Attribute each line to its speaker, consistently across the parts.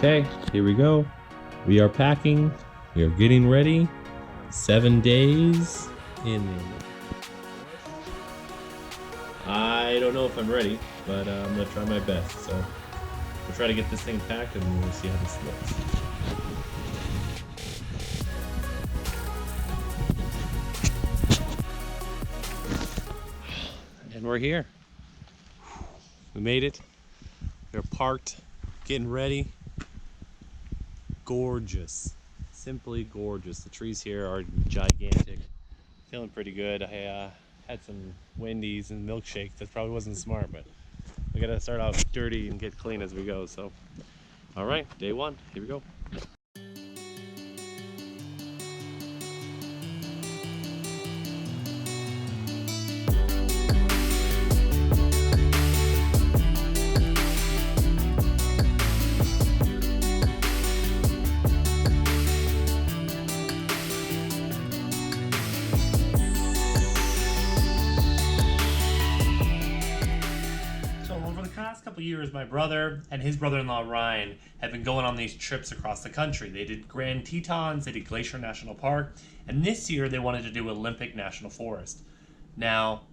Speaker 1: Okay, here we go. We are packing. We are getting ready. 7 days in. I don't know if I'm ready, but I'm gonna try my best. So we'll try to get this thing packed and we'll see how this looks. And we're here. We made it. We're parked, getting ready. Gorgeous, simply gorgeous. The trees here are gigantic. Feeling pretty good. I had some Wendy's and milkshake. That probably wasn't smart, but we gotta start out dirty and get clean as we go. So, all right, day one, here we go. Couple years, my brother and his brother-in-law Ryan have been going on these trips across the country. They did Grand Tetons, they did Glacier National Park, and this year they wanted to do Olympic National Forest. Now,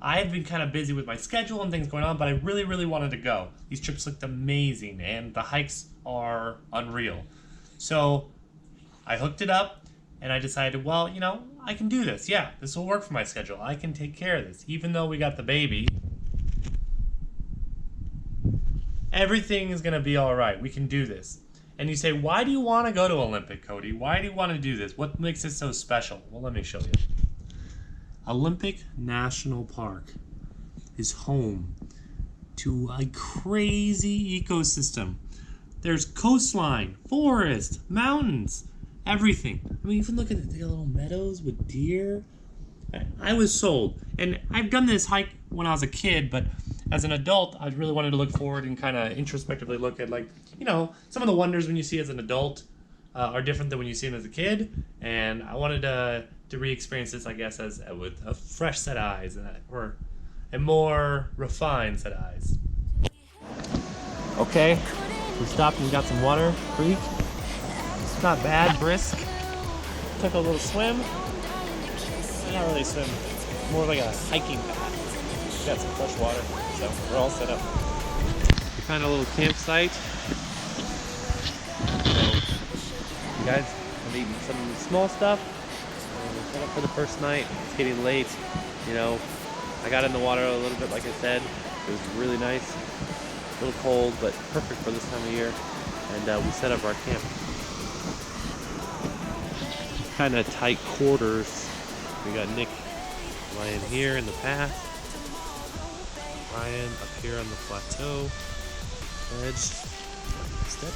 Speaker 1: I had been kind of busy with my schedule and things going on, but I really wanted to go. These trips looked amazing, and the hikes are unreal. So I hooked it up, and I decided, well, you know, I can do this. Yeah, this will work for my schedule. I can take care of this. Even though we got the baby, everything is going to be all right. We can do this. And you say, why do you want to go to Olympic, Cody? Why do you want to do this? What makes it so special? Well, let me show you. Olympic National Park is home to a crazy ecosystem. There's coastline, forest, mountains, everything. I mean, even look at the little meadows with deer. I was sold. And I've done this hike when I was a kid, but as an adult, I really wanted to look forward and kind of introspectively look at, like, you know, some of the wonders when you see as an adult are different than when you see them as a kid. And I wanted to re-experience this, I guess, as with a fresh set of eyes, or a more refined set of eyes. Okay, we stopped and got some water, creek. It's not bad, brisk. Took a little swim. Not really a swim, more like a hiking path. We got some fresh water, so we're all set up. We found a little campsite. So, you guys, I'm eating some small stuff. We're set up for the first night. It's getting late. You know, I got in the water a little bit, like I said. It was really nice. A little cold, but perfect for this time of year. And we set up our camp. Kind of tight quarters. We got Nick lying here in the path. Ryan up here on the plateau edge. Step.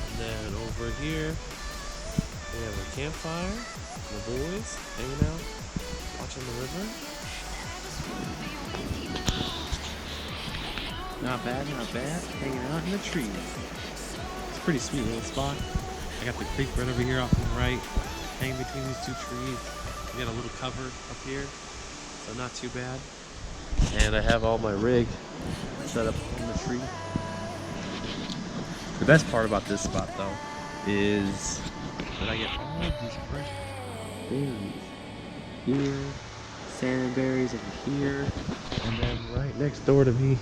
Speaker 1: And then over here we have a campfire. The boys hanging out, watching the river. Not bad, not bad. Hanging out in the trees. It's a pretty sweet little spot. I got the creek right over here off on the right. Hanging between these two trees. We got a little cover up here, so not too bad. And I have all my rig set up on the tree. The best part about this spot, though, is that I get all of these fresh berries here, salmon berries over here, and then right next door to me,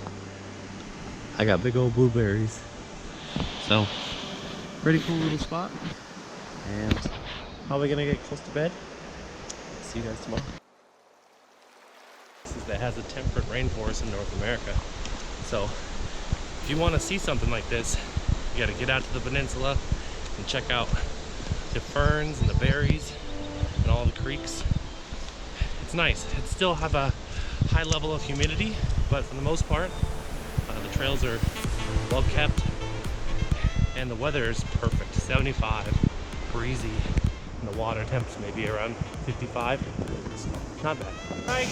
Speaker 1: I got big old blueberries. So, pretty cool little spot. And probably gonna get close to bed. See you guys tomorrow. This is that has a temperate rainforest in North America. So if you want to see something like this, you got to get out to the peninsula and check out the ferns and the berries and all the creeks. It's nice. It still have a high level of humidity, but for the most part, the trails are well kept and the weather is perfect. 75, breezy. And the water temps may be around 55. Not bad. Alright,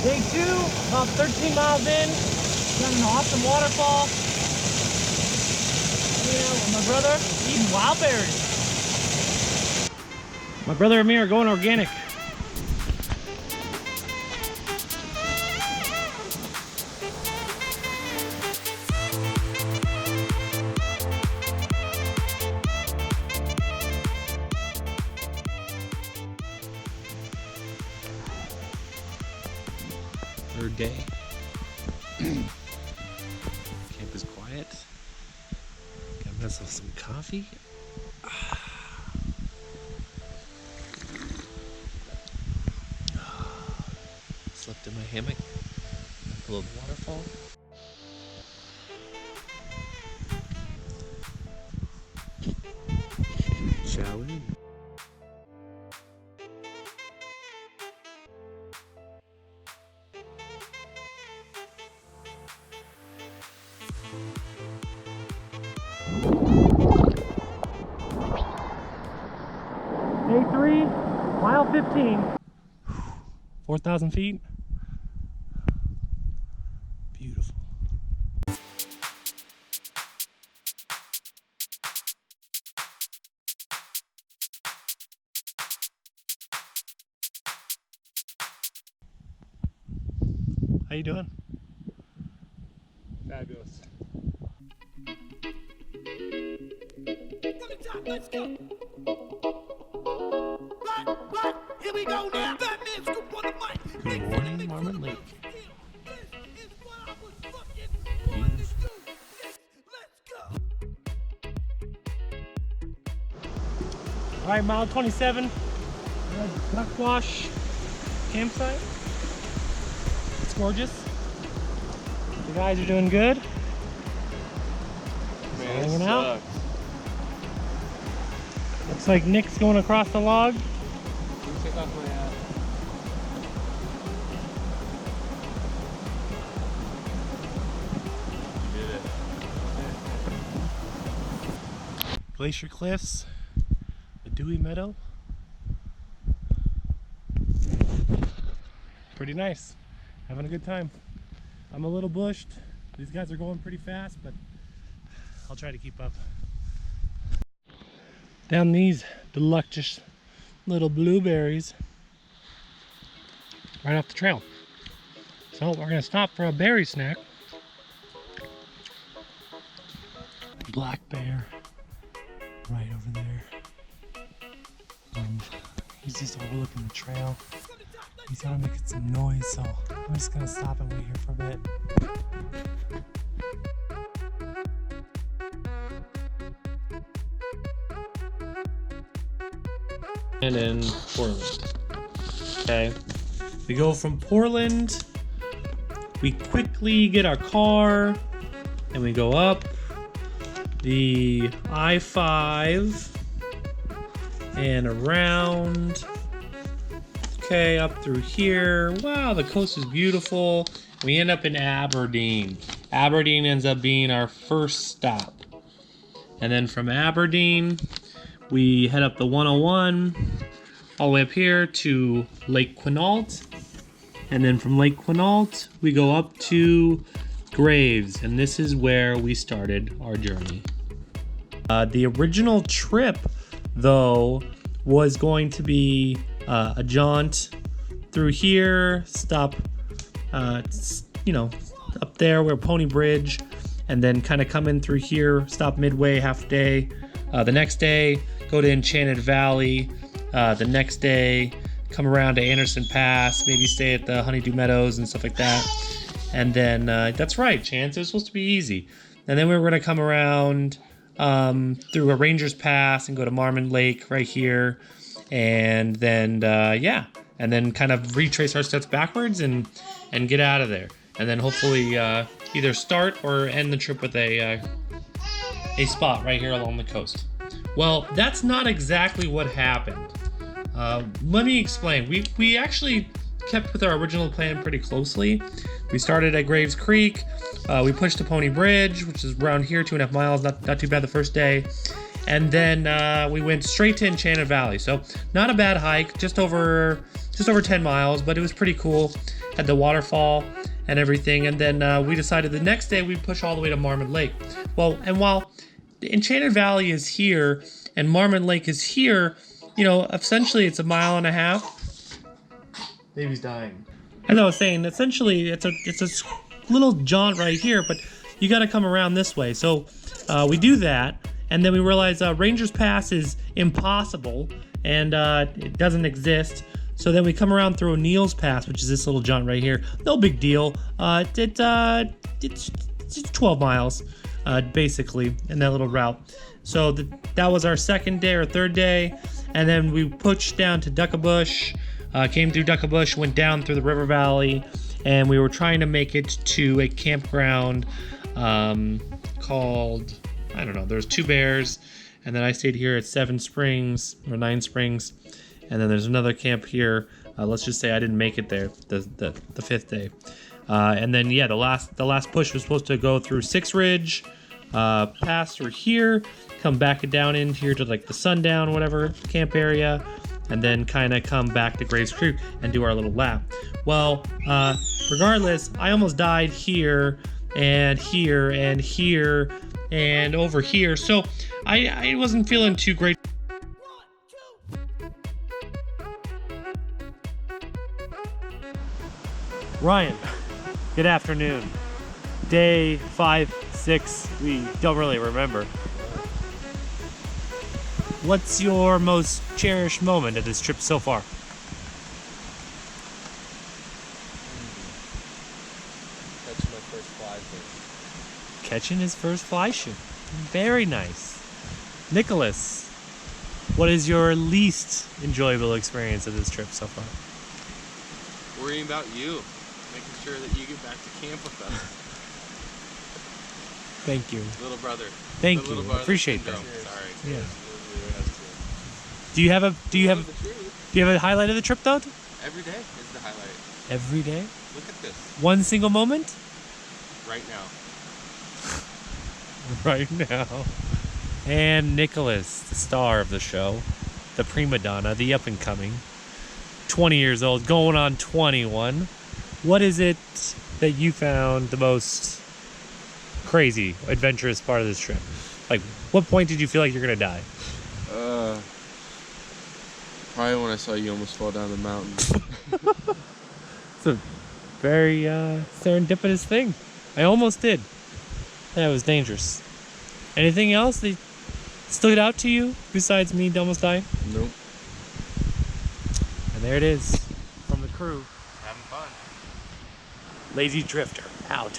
Speaker 1: day 2, about 13 miles in. Got an awesome waterfall. Yeah, with my brother eating wild berries. My brother and me are going organic. third day. Camp is quiet. Got myself some coffee. Slept in my hammock below the waterfall. Shall we? Day 3, mile 15. 4,000 feet. Beautiful. How you doing?
Speaker 2: Fabulous.
Speaker 3: From the top, let's go. Right, here we go now. That man's group on the mic.
Speaker 1: Good morning, Marmot Lake.
Speaker 3: This is what I was fucking born to do. Let's go.
Speaker 1: All right, mile 27. Duck Wash campsite. It's gorgeous. The guys are doing good.
Speaker 2: Man,
Speaker 1: hanging
Speaker 2: it
Speaker 1: out.
Speaker 2: sucks.
Speaker 1: Looks like Nick's going across the log.
Speaker 2: Let me take off my hat. Did it.
Speaker 1: Glacier Cliffs, the Dewey Meadow. Pretty nice. Having a good time. I'm a little bushed. These guys are going pretty fast, but I'll try to keep up. Down these deluxe little blueberries right off the trail. So we're gonna stop for a berry snack. Black bear right over there. He's just overlooking the trail. He's gonna make some noise, so I'm just gonna stop and wait here for a bit. And in Portland. Okay. We go from Portland, we quickly get our car, and we go up the I-5 and around. Okay, up through here. Wow, the coast is beautiful. We end up in Aberdeen. Aberdeen ends up being our first stop. And then from Aberdeen, we head up the 101 all the way up here to Lake Quinault. And then from Lake Quinault, we go up to Graves. And this is where we started our journey. The original trip, though, was going to be a jaunt through here, stop, up there where Pony Bridge, and then kind of come in through here, stop midway, half day. The next day, go to Enchanted Valley. The next day, come around to Anderson Pass, maybe stay at the Honeydew Meadows and stuff like that. And then, that's right, Chance, it was supposed to be easy. And then we were going to come around through a Rangers Pass and go to Marmot Lake right here. And then, and then kind of retrace our steps backwards and get out of there. And then hopefully either start or end the trip with a spot right here along the coast. Well, that's not exactly what happened. Let me explain. We actually kept with our original plan pretty closely. We started at Graves Creek. We pushed to Pony Bridge, which is around here, 2.5 miles, not too bad the first day. And then we went straight to Enchanted Valley. So not a bad hike, just over 10 miles, but it was pretty cool. Had the waterfall and everything. And then we decided the next day we'd push all the way to Marmot Lake. Well, and while Enchanted Valley is here and Marmot Lake is here, essentially it's 1.5 miles. Baby's dying. As I was saying, essentially it's a little jaunt right here, but you got to come around this way. So we do that, and then we realize Rangers Pass is impossible and it doesn't exist. So then we come around through O'Neill's Pass, which is this little jaunt right here. No big deal. It's 12 miles, basically, in that little route. So that was our second day or third day. And then we pushed down to Duckabush, came through Duckabush, went down through the river valley, and we were trying to make it to a campground called, I don't know, there's Two Bears, and then I stayed here at 7 Springs or 9 Springs, and then there's another camp here. Let's just say I didn't make it there the fifth day. And then yeah, the last push was supposed to go through Six Ridge, pass through here, come back down in here to like the Sundown, whatever camp area, and then kind of come back to Graves Creek and do our little lap. Well, regardless, I almost died here and here and here and over here, so I wasn't feeling too great. Ryan, good afternoon. Day 5, 6, we don't really remember. What's your most cherished moment of this trip so far?
Speaker 2: Catching my first fly fish.
Speaker 1: Catching his first fly shoot. Very nice. Nicholas, what is your least enjoyable experience of this trip so far?
Speaker 2: Worrying about you. Making sure that you get back to camp with us.
Speaker 1: Thank you.
Speaker 2: Little brother.
Speaker 1: Thank
Speaker 2: The
Speaker 1: you.
Speaker 2: little brother
Speaker 1: Appreciate that.
Speaker 2: syndrome. Sorry.
Speaker 1: Yeah.
Speaker 2: Cheers.
Speaker 1: Do you have a highlight of the trip though?
Speaker 2: Every day is the highlight.
Speaker 1: Every day?
Speaker 2: Look at this.
Speaker 1: One single moment?
Speaker 2: Right now.
Speaker 1: Right now. And Nicholas, the star of the show, the prima donna, the up and coming, 20 years old, going on 21. What is it that you found the most crazy, adventurous part of this trip? Like, what point did you feel like you're gonna die?
Speaker 2: Probably when I saw you almost fall down the mountain.
Speaker 1: It's a very serendipitous thing. I almost did. That was dangerous. Anything else that stood out to you besides me almost dying?
Speaker 2: Nope.
Speaker 1: And there it is from the crew.
Speaker 2: Having fun.
Speaker 1: Lazy Drifter out.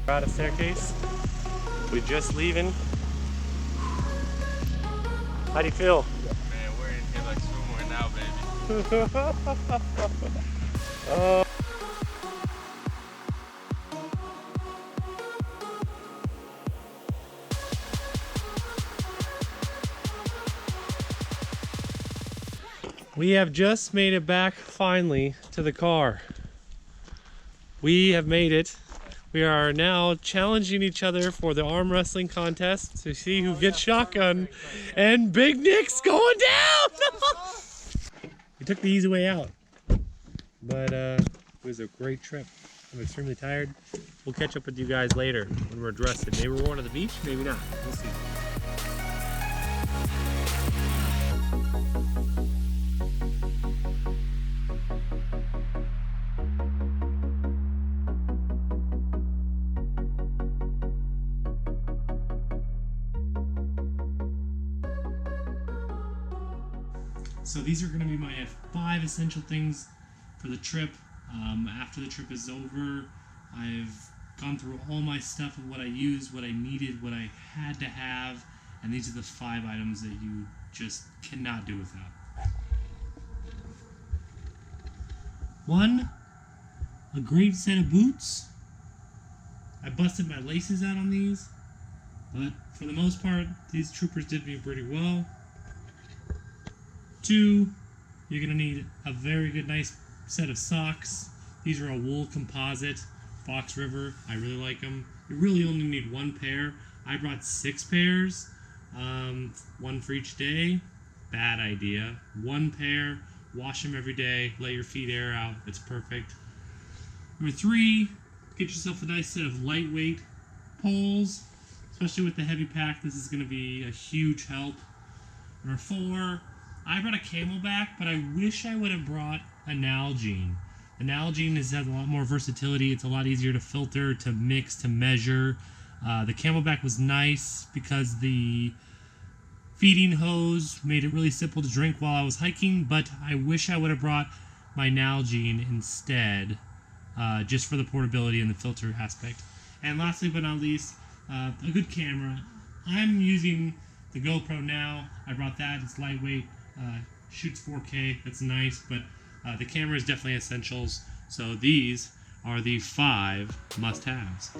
Speaker 1: Out of staircase. We're just leaving. How do you feel?
Speaker 2: Man, we're in here like swimwear now, baby.
Speaker 1: We have just made it back finally to the car. We have made it. We are now challenging each other for the arm wrestling contest to see who gets shotgun. And Big Nick's going down! We took the easy way out. But it was a great trip. I'm extremely tired. We'll catch up with you guys later when we're rested. Maybe we're going to the beach, maybe not. We'll see. So these are going to be my 5 essential things for the trip. After the trip is over, I've gone through all my stuff of what I used, what I needed, what I had to have, and these are the 5 items that you just cannot do without. 1, a great set of boots. I busted my laces out on these, but for the most part, these troopers did me pretty well. 2, you're going to need a very good, nice set of socks. These are a wool composite, Fox River. I really like them. You really only need 1 pair. I brought 6 pairs, 1 for each day. Bad idea. 1 pair, Wash them every day. Let your feet air out. It's perfect. Number 3, get yourself a nice set of lightweight poles. Especially with the heavy pack, this is going to be a huge help. Number 4, I brought a Camelback, but I wish I would have brought a Nalgene. The Nalgene has a lot more versatility. It's a lot easier to filter, to mix, to measure. The Camelback was nice because the feeding hose made it really simple to drink while I was hiking, but I wish I would have brought my Nalgene instead, just for the portability and the filter aspect. And lastly but not least, a good camera. I'm using the GoPro now. I brought that. It's lightweight, shoots 4K. That's nice, but the camera is definitely essentials. So these are the 5 must-haves.